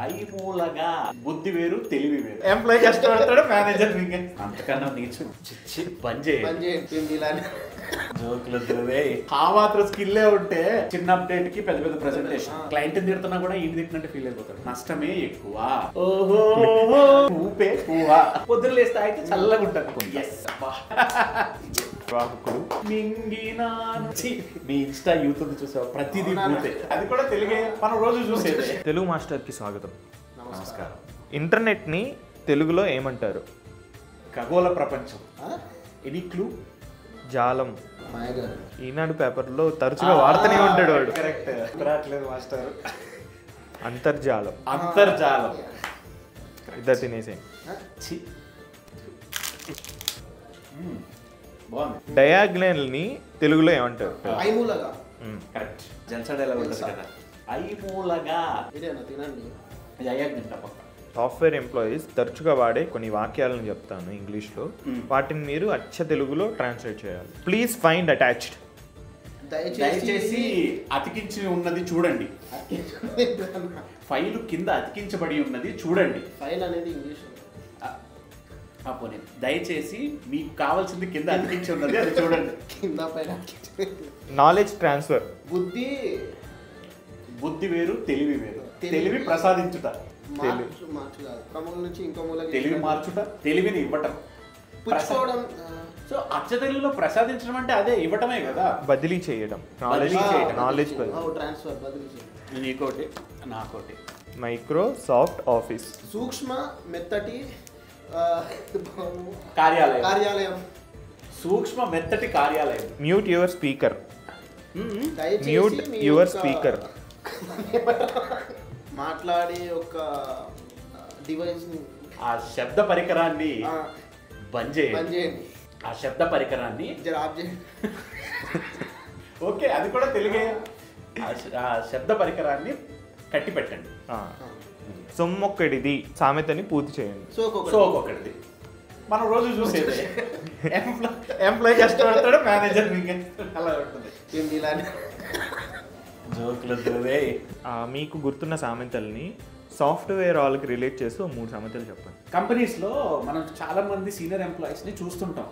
ఐమూలగా బుద్ధి వేరు తెలివి వేరు. ఎంప్లాయ్ కష్టపడతాడు, మేనేజర్ అంతకన్నా నీచు చిచ్చి పని చేయండి. జోకులు ఆ మాత్రం స్కిల్లే ఉంటే చిన్న అప్డేట్ కి పెద్ద పెద్ద ప్రెజెంటేషన్ క్లయింట్ తిడుతున్నా కూడా ఇంటి తిట్టినట్టు ఫీల్ అయిపోతాడు. నష్టమే ఎక్కువ. ఓహో ఊపే ఊహా. పొద్దున లేస్తే అయితే చల్లగా ఉంటాడు. మీ ఇన్స్టా యూత్ చూసావు, ప్రతిదీ పూతే. అది కూడా తెలుగే, మనం రోజు చూసేది. తెలుగు మాస్టర్ కి స్వాగతం. నమస్కారం. ఇంటర్నెట్ ని తెలుగులో ఏమంటారు? ఖగోళ ప్రపంచం. Any clue? జాలం. ఈనాడు పేపర్లో తరచుగా వాడుతూనే ఉంటాడు వాడు. కరెక్ట్. రావట్లేదు మాస్టర్. అంతర్జాలం. అంతర్జాలం. ఇద్దరు తినేసే. డయాగ్నల్ ని తెలుగులో ఏమంటారు? ఐమూలగా. కరెక్ట్. జల్సా డైలాగ్ ఉంటుంది కదా, ఐమూలగా. సాఫ్ట్వేర్ ఎంప్లాయీస్ తరచుగా వాడే కొన్ని వాక్యాలను చెప్తాను ఇంగ్లీష్లో, వాటిని మీరు అచ్చ తెలుగులో ట్రాన్స్లేట్ చేయాలి. Please find attached. దయచేసి అతికించి ఉన్నది చూడండి. ఫైల్ కింద అతికించబడి ఉన్నది చూడండి. ఫైల్ అనేది ఇంగ్లీష్. దయచేసి మీకు కావాల్సింది కింద అతికించి ఉన్నది అది చూడండి. కింద పైన. Knowledge transfer. బుద్ధి వేరు తెలివి వేరు. తెలివి ప్రసాదించుట, తెలివి మార్చుట, తెలివిని ఇవ్వటం. సో అచ్చ తెలుగులో ప్రసాదించడం అంటే అదే ఇవ్వటమే కదా. బదిలీ చేయడం. నాలెడ్జ్ ట్రాన్స్ఫర్, బదిలీ చేయడం. నీకోటి నాకోటి. Microsoft office. సూక్ష్మ మెత్తటి కార్యాలయం. సూక్ష్మ మెత్తటి కార్యాలయం. Mute your speaker. Mute your speaker. మాట్లాడే ఒక డివైస్, ఆ శబ్ద పరికరాన్ని బంద్ చేయండి. ఆ శబ్ద పరికరాన్ని ఓకే, అది కూడా తెలుగే. ఆ శబ్ద పరికరాన్ని కట్టి పెట్టండి. సొమ్మొక్కడిది సామెతని పూర్తి చేయండి. సోకొకటిది మనం రోజు చూసేది. ఎంప్లాయ్ కష్టపడతాడు, మేనేజర్ అలా ఉంటుంది. జోకులు. మీకు గుర్తున్న సామెతల్ని సాఫ్ట్వేర్ వాళ్ళకి రిలేట్ చేస్తూ 3 సామెతలు చెప్పండి. కంపెనీస్లో మనం చాలా మంది సీనియర్ ఎంప్లాయీస్ని చూస్తుంటాం.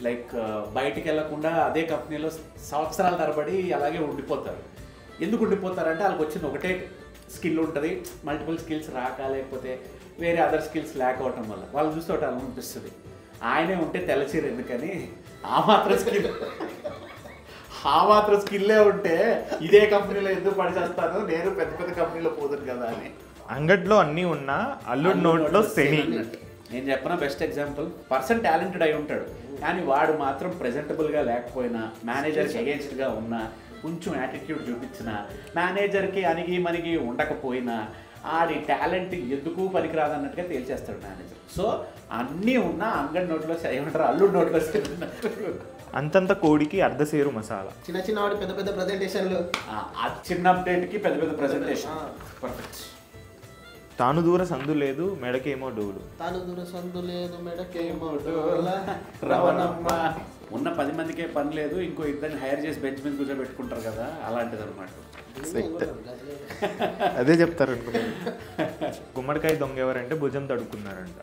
లైక్ బయటికి వెళ్లకుండా అదే కంపెనీలో సంవత్సరాల తరబడి అలాగే ఉండిపోతారు. ఎందుకు ఉండిపోతారంటే వాళ్ళకి వచ్చింది ఒకటే స్కిల్ ఉంటుంది, మల్టిపుల్ స్కిల్స్ రాక, లేకపోతే వేరే అదర్ స్కిల్స్ లేక అవటం వల్ల వాళ్ళు చూస్తే ఒకటి అలా అనిపిస్తుంది. ఆయనే ఉంటే తెల్లచీర ఎందుకని, ఆ మాత్రం స్కిల్లే ఉంటే ఇదే కంపెనీలో ఎందుకు పనిచేస్తాను, నేను పెద్ద పెద్ద కంపెనీలో పోతాను కదా అని. అంగట్లో అన్నీ ఉన్నా అల్లుడి నోట్లో శని. నేను చెప్పిన బెస్ట్ ఎగ్జాంపుల్, పర్సన్ టాలెంటెడ్ అయి ఉంటాడు కానీ వాడు మాత్రం ప్రెజెంటబుల్గా లేకపోయినా, మేనేజర్కి అగేన్స్ట్గా ఉన్నా, కొంచెం యాటిట్యూడ్ చూపించిన, మేనేజర్కి అణిగి మణిగి ఉండకపోయినా ఆడి టాలెంట్ ఎందుకు పనికిరాదన్నట్టుగా తేల్చేస్తాడు మేనేజర్. సో అన్నీ ఉన్నా అంగడి నోట్లో ఏమంటారు, అల్లుడి నోట్లో. అంతంత కోడికి అర్ధసేరు మసాలా. చిన్న వాడి పెద్ద పెద్ద ప్రెజెంటేషన్లు. చిన్న అప్డేట్కి పెద్ద పెద్ద ప్రెజెంటేషన్. పర్ఫెక్ట్. తాను దూర సందు లేదు మెడకేమో డోలు. తాను దూర సందు లేదు మెడకేమో డోల. రవణమ్మ. ఉన్న 10 మందికే పని లేదు, ఇంకో ఇద్దరిని హైర్ చేసి బెంచ్ మీద కూర్చోబెట్టుకుంటారు కదా, అలాంటిది అనమాట. అదే చెప్తారు అనుకున్నాను. గుమ్మడికాయ దొంగ ఎవరంటే భుజం తడుక్కున్నారంట.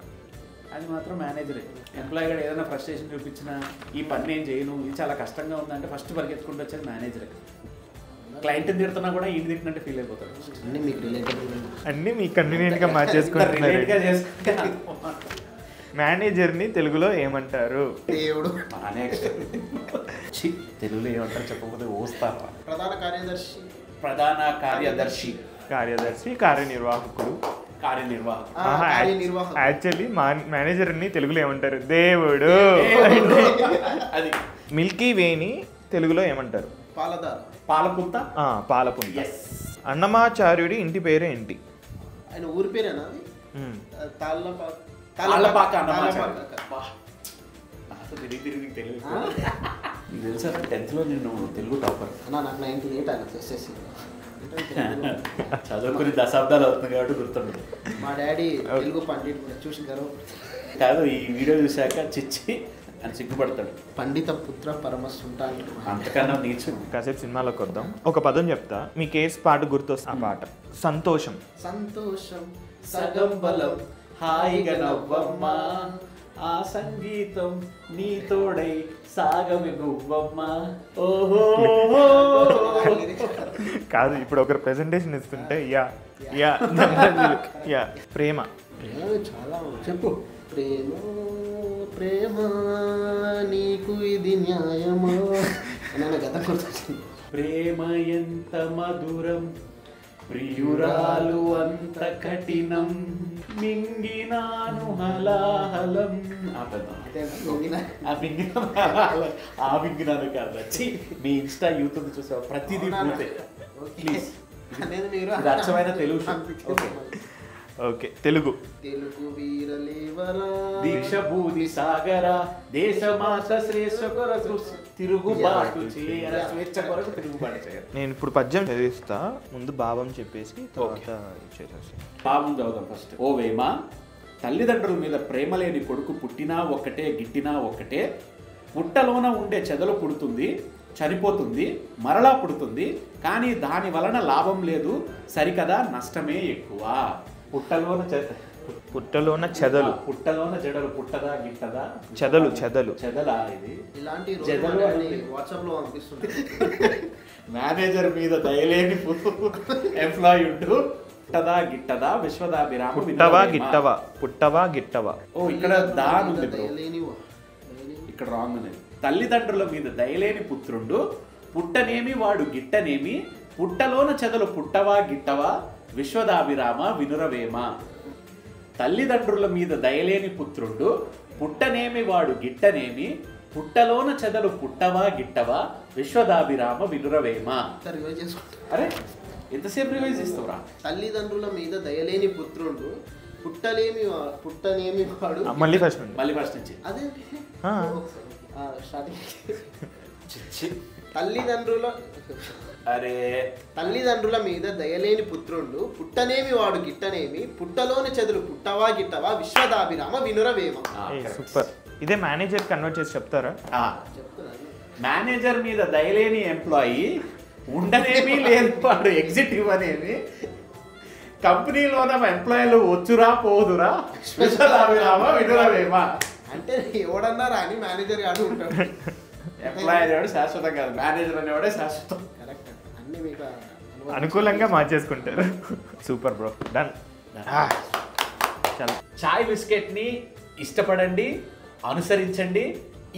అది మాత్రం మేనేజరే. ఎంప్లాయీ కూడా ఏదైనా ఫ్రస్ట్రేషన్ చూపించినా, ఈ పని నేను చేయను, ఇది చాలా కష్టంగా ఉందంటే ఫస్ట్ పరిగెత్తుకుంటూ వచ్చేది మేనేజరే. క్లయింట్ తిడుతున్నా కూడా ఇంటి తిట్టినట్టు ఫీల్ అయిపోతాడు. అన్నీ మీకు కన్వీనియంట్గా మార్చేసుకుంటున్నారు. మేనేజర్ని తెలుగులో ఏమంటారు? దేవుడు. తెలుగులో ఏమంటారు చెప్పకపోతే ఓస్తారా. ప్రధాన కార్యదర్శి. కార్యనిర్వాహకుడు. యాక్చువల్లీ మేనేజర్ని తెలుగులో ఏమంటారు? దేవుడు. అది. మిల్కీ వేని తెలుగులో ఏమంటారు? పాలపుంత. పాలపుంత. అన్నమాచార్యుడి ఇంటి పేరు ఏంటి? ఆయన ఊరి పేరేనా? తెలుసా 10th లో నేను తెలుగు టాపర్. నాకు 98 ఆయన ఎస్ఎస్సి. చదువుకుని దశాబ్దాలు అవుతుంది కాబట్టి గుర్తుంది. మా డాడీ తెలుగు పండిట్ కూడా చూసి కాదు, ఈ వీడియో చూశాక చిచ్చి అని సిగ్గుపడతాడు. పండిత పుత్ర పరమసుంట అంతకన్నా నీచు. కాసేపు సినిమాలోకి వద్దాం. ఒక పదం చెప్తా, మీ కేసు పాట గుర్తొస్తుంది. ఆ పాట సంతోషం. సంతోషం సగం బలం హాయిగా నవ్వమ్మా, ఆ సంగీతం నీ తోడై సాగమి నువ్వమ్మా. ఓహో కాదు, ఇప్పుడు ఒకరు ప్రెజెంటేషన్ ఇస్తుంటే యా యా యా ప్రేమ. చాలా చెప్పు. ప్రేమ ప్రేమ నీకు ఇది న్యాయమా అని గత గుర్తొచ్చింది. ప్రేమ ఎంత మధురం, ప్రియురాలు అంత కఠినం, మింగినాను హలాహలం. ఆ మింగినాను కాదు, మీ ఇన్స్టా యూత్ చూసావు, ప్రతిదీ పూర్తి. ప్లీజ్, ఇది అచ్చమైన తెలుగు. Okay okay, Telugu. తెలుగు వీరలేవరా దీక్ష భూది సాగర దేశమాత శ్రేష్ఠ కొరకు తిరుగుబాటు చేయర, స్వేచ్ఛ కొరకు తిరుగుబాటు చేయరు. నేను ఇప్పుడు పద్యం చదివిస్తా, ముందు భావం చెప్పేసి తర్వాత చేసేస్తాను. పాపం చదువుదాం ఫస్ట్. ఓ వేమ, తల్లిదండ్రుల మీద ప్రేమ లేని కొడుకు పుట్టినా ఒక్కటే గిట్టినా ఒక్కటే, పుట్టలోన ఉండే చెదలు పుడుతుంది, చనిపోతుంది, మరలా పుడుతుంది, కానీ దాని వలన లాభం లేదు సరికదా, నష్టమే ఎక్కువ. పుట్టలోన పుట్టలోన చెదలు, పుట్టలోన జడలు, పుట్టదా గిట్టదా, చెదలు చెదలు చెదలా. ఇది ఇలాంటి చెదలు వాట్సాప్ లో పంపిస్తుంది. మేనేజర్ మీద దయలేని ఎంప్లాయీ ఉంటూ పుట్టదా గిట్టదా విశ్వదాభిరామ పుట్టవా గిట్టవా, పుట్టవా గిట్టవా. ఓ ఇక్కడ దాని ఉంది బ్రో, దయలేనివా. ఇక్కడ రాంగ్ అనేది. తల్లిదండ్రుల మీద దయలేని పుత్రుండు, పుట్టనేమి వాడు గిట్టనేమి, పుట్టలోన చెదలు పుట్టవా గిట్టవా, విశ్వదాభిరామ వినురవేమ. తల్లిదండ్రుల మీద దయలేని పుత్రుండు, పుట్టనేమి వాడు గిట్టనేమి, పుట్టలోన చెదలు పుట్టవా గిట్టవా, విశ్వదాభిరామ వినురవేమ. రివైజ్ చేసుకుంటా. అరే ఎంతసేపు రివైజ్ చేస్తావురా? తల్లిదండ్రుల మీద దయలేని పుత్రుడు, పుట్టనేమి వాడు. మళ్ళీ ఫస్ట్ నుండి. మళ్ళీ ఫస్ట్ నుంచి. అదే ఆ. స్టార్టింగ్. తల్లిదండ్రుల మీద దయలేని పుత్రుడు, పుట్టనేమి వాడు గిట్టనేమి, పుట్టలోని చెదులు పుట్టవా గిట్టవా, విశ్వదాభిరామ వినురవేమ. సూపర్. ఇదే మేనేజర్ కన్వర్ట్ చేసి చెప్తారా? చెప్తున్నాను. మేనేజర్ మీద దయలేని ఎంప్లాయీ, ఉండనేమి లేదు వాడు ఎగ్జిక్యూటివ్ అనేమి, కంపెనీలోన ఎంప్లాయీలు వచ్చురా పోదురా, విశ్వదాభిరామ వినురవేమ. అంటే ఎవడన్నారా అని మేనేజర్ గాడు ఉంటాడు. ఎంప్లాయీ అనేవాడు శాశ్వతం కాదు, మేనేజర్ అనేవాడే శాశ్వతం. కరెక్ట్. అన్ని మీకు అనుకూలంగా మార్చేసుకుంటారు. Super bro, done. చాయ్ బిస్కెట్ ని ఇష్టపడండి, అనుసరించండి.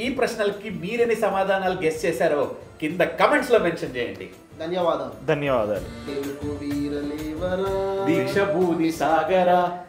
ఈ ప్రశ్నలకి మీరెన్ని సమాధానాలు గెస్ చేశారో కింద కమెంట్స్ లో మెన్షన్ చేయండి. ధన్యవాదాలు. ధన్యవాదాలు. తెలుగు వీరలేవరా దీక్ష భూది సాగర